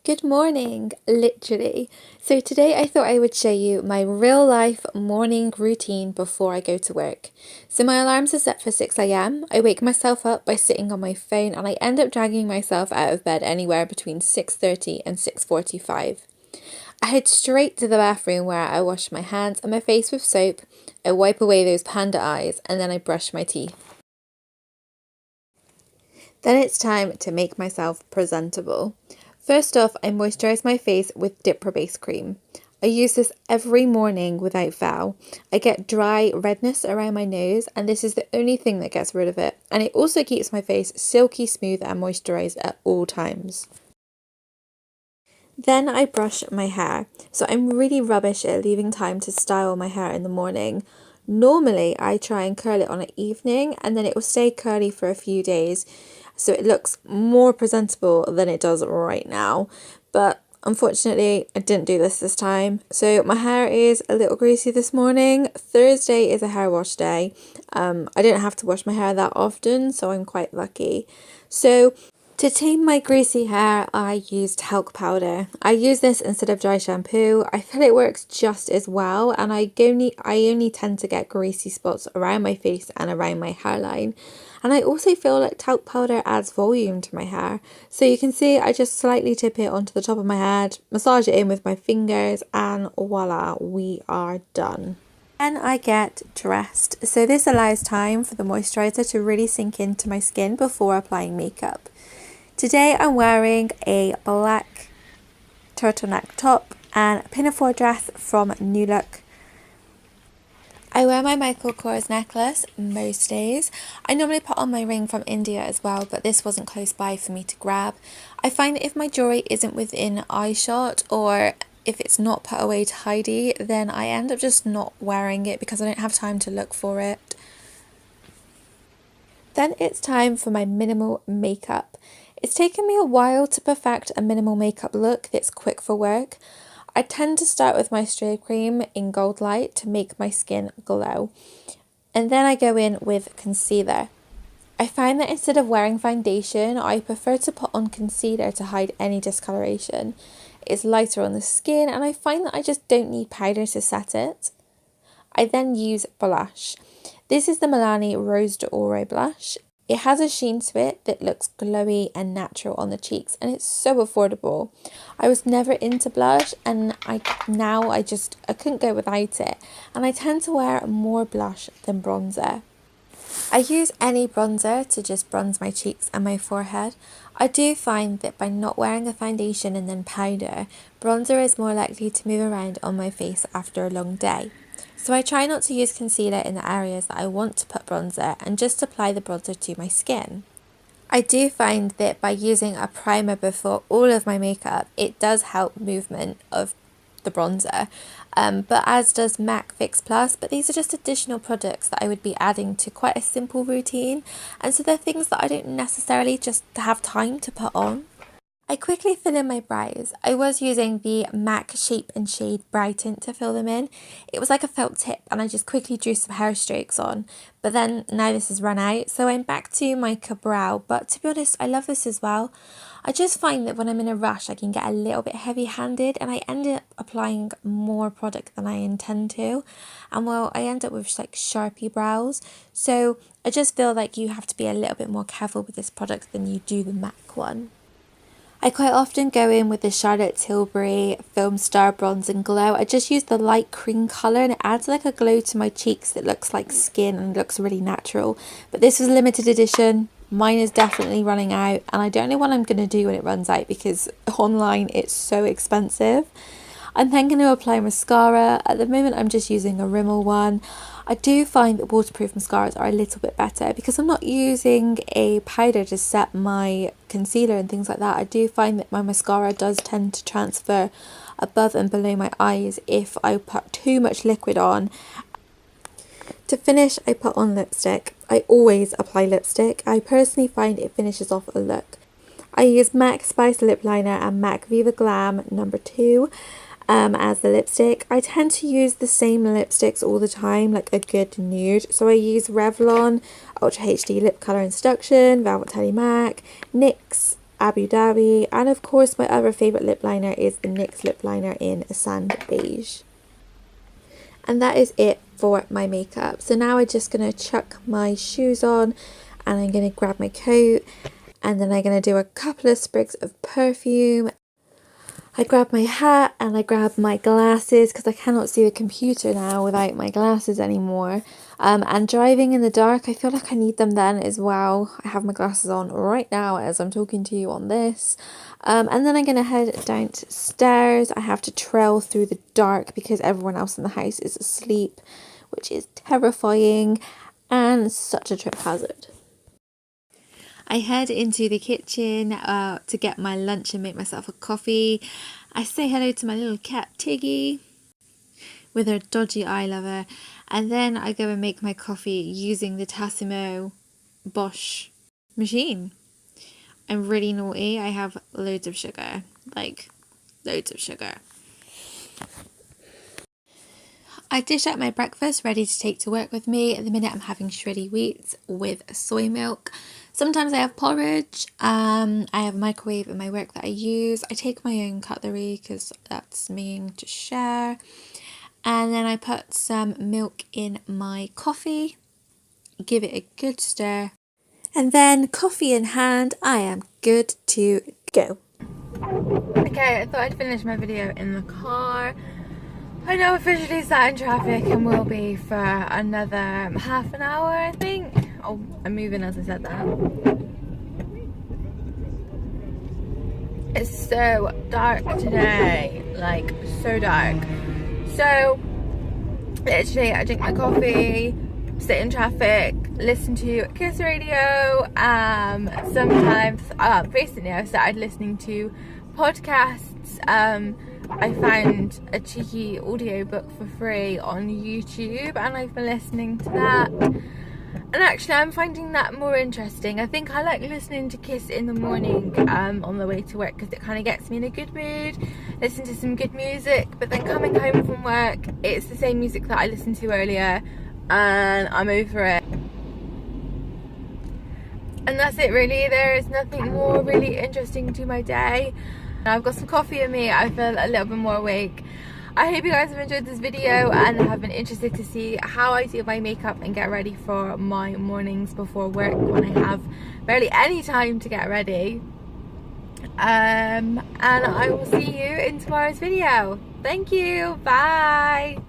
Good morning, literally. So today I thought I would show you my real life morning routine before I go to work. So my alarms are set for 6 a.m. I wake myself up by sitting on my phone and I end up dragging myself out of bed anywhere between 6:30 and 6:45. I head straight to the bathroom where I wash my hands and my face with soap. I wipe away those panda eyes and then I brush my teeth. Then it's time to make myself presentable. First off, I moisturise my face with Dipper Base Cream. I use this every morning without fail. I get dry redness around my nose and this is the only thing that gets rid of it. And it also keeps my face silky smooth and moisturised at all times. Then I brush my hair. So I'm really rubbish at leaving time to style my hair in the morning. Normally I try and curl it on an evening and then it will stay curly for a few days. So it looks more presentable than it does right now. But unfortunately, I didn't do this time. So my hair is a little greasy this morning. Thursday is a hair wash day. I didn't have to wash my hair that often, so I'm quite lucky. So to tame my greasy hair, I used talc powder. I use this instead of dry shampoo. I feel it works just as well, and I only tend to get greasy spots around my face and around my hairline. And I also feel like talc powder adds volume to my hair. So you can see I just slightly tip it onto the top of my head, massage it in with my fingers, and voila, we are done. Then I get dressed. So this allows time for the moisturiser to really sink into my skin before applying makeup. Today I'm wearing a black turtleneck top and a pinafore dress from New Look. I wear my Michael Kors necklace most days. I normally put on my ring from India as well, but this wasn't close by for me to grab. I find that if my jewellery isn't within eye shot or if it's not put away tidy, then I end up just not wearing it because I don't have time to look for it. Then it's time for my minimal makeup. It's taken me a while to perfect a minimal makeup look that's quick for work. I tend to start with my Strobe cream in Goldlite to make my skin glow. And then I go in with concealer. I find that instead of wearing foundation, I prefer to put on concealer to hide any discoloration. It's lighter on the skin and I find that I just don't need powder to set it. I then use blush. This is the Milani Rose d'Oro blush. It has a sheen to it that looks glowy and natural on the cheeks and it's so affordable. I was never into blush and I couldn't go without it, and I tend to wear more blush than bronzer. I use any bronzer to just bronze my cheeks and my forehead. I do find that by not wearing a foundation and then powder, bronzer is more likely to move around on my face after a long day. So I try not to use concealer in the areas that I want to put bronzer and just apply the bronzer to my skin. I do find that by using a primer before all of my makeup, it does help movement of the bronzer, but as does MAC Fix Plus, but these are just additional products that I would be adding to quite a simple routine, and so they're things that I don't necessarily just have time to put on. I quickly fill in my brows. I was using the MAC Shape and Shade brow tint to fill them in. It was like a felt tip and I just quickly drew some hair strokes on. But then now this has run out, so I'm back to Mica Brow. But to be honest, I love this as well. I just find that when I'm in a rush, I can get a little bit heavy-handed and I end up applying more product than I intend to. And well, I end up with like Sharpie brows. So I just feel like you have to be a little bit more careful with this product than you do the MAC one. I quite often go in with the Charlotte Tilbury Film Star Bronze and Glow. I just use the light cream colour and it adds like a glow to my cheeks that looks like skin and looks really natural. But this was limited edition. Mine is definitely running out and I don't know what I'm going to do when it runs out because online it's so expensive. I'm then going to apply mascara. At the moment I'm just using a Rimmel one. I do find that waterproof mascaras are a little bit better because I'm not using a powder to set my concealer and things like that. I do find that my mascara does tend to transfer above and below my eyes if I put too much liquid on. To finish, I put on lipstick. I always apply lipstick. I personally find it finishes off a look. I use MAC Spice Lip Liner and MAC Viva Glam No. 2. as the lipstick. I tend to use the same lipsticks all the time, like a good nude. So I use Revlon Ultra HD Lip Colour in Seduction, Velvet Teddy MAC, NYX Abu Dhabi, and of course my other favourite lip liner is the NYX lip liner in Sand Beige. And that is it for my makeup. So now I'm just going to chuck my shoes on and I'm going to grab my coat and then I'm going to do a couple of sprigs of perfume. I grab my hat and I grab my glasses because I cannot see the computer now without my glasses anymore. And driving in the dark, I feel like I need them then as well. I have my glasses on right now as I'm talking to you on this. And then I'm going to head downstairs. I have to trail through the dark because everyone else in the house is asleep, which is terrifying and such a trip hazard. I head into the kitchen to get my lunch and make myself a coffee. I say hello to my little cat Tiggy with her dodgy eye lover, and then I go and make my coffee using the Tassimo Bosch machine. I'm really naughty. I have loads of sugar, like loads of sugar. I dish out my breakfast ready to take to work with me. At the minute I'm having shreddy wheat with soy milk. Sometimes I have porridge. I have a microwave in my work that I use. I take my own cutlery because that's me to share. And then I put some milk in my coffee. Give it a good stir. And then coffee in hand, I am good to go. Okay, I thought I'd finish my video in the car. I know officially sat in traffic and will be for another half an hour, I think. Oh, I'm moving as I said that. It's so dark today, like so dark. So, literally I drink my coffee, sit in traffic, listen to Kiss Radio. Sometimes, recently I've started listening to podcasts. I found a cheeky audiobook for free on YouTube and I've been listening to that. And actually I'm finding that more interesting. I think I like listening to Kiss in the morning on the way to work because it kind of gets me in a good mood. Listen to some good music, but then coming home from work, it's the same music that I listened to earlier and I'm over it. And that's it really. There is nothing more really interesting to my day. I've got some coffee in me, I feel a little bit more awake. I hope you guys have enjoyed this video and have been interested to see how I do my makeup and get ready for my mornings before work when I have barely any time to get ready. And I will see you in tomorrow's video. Thank you, bye!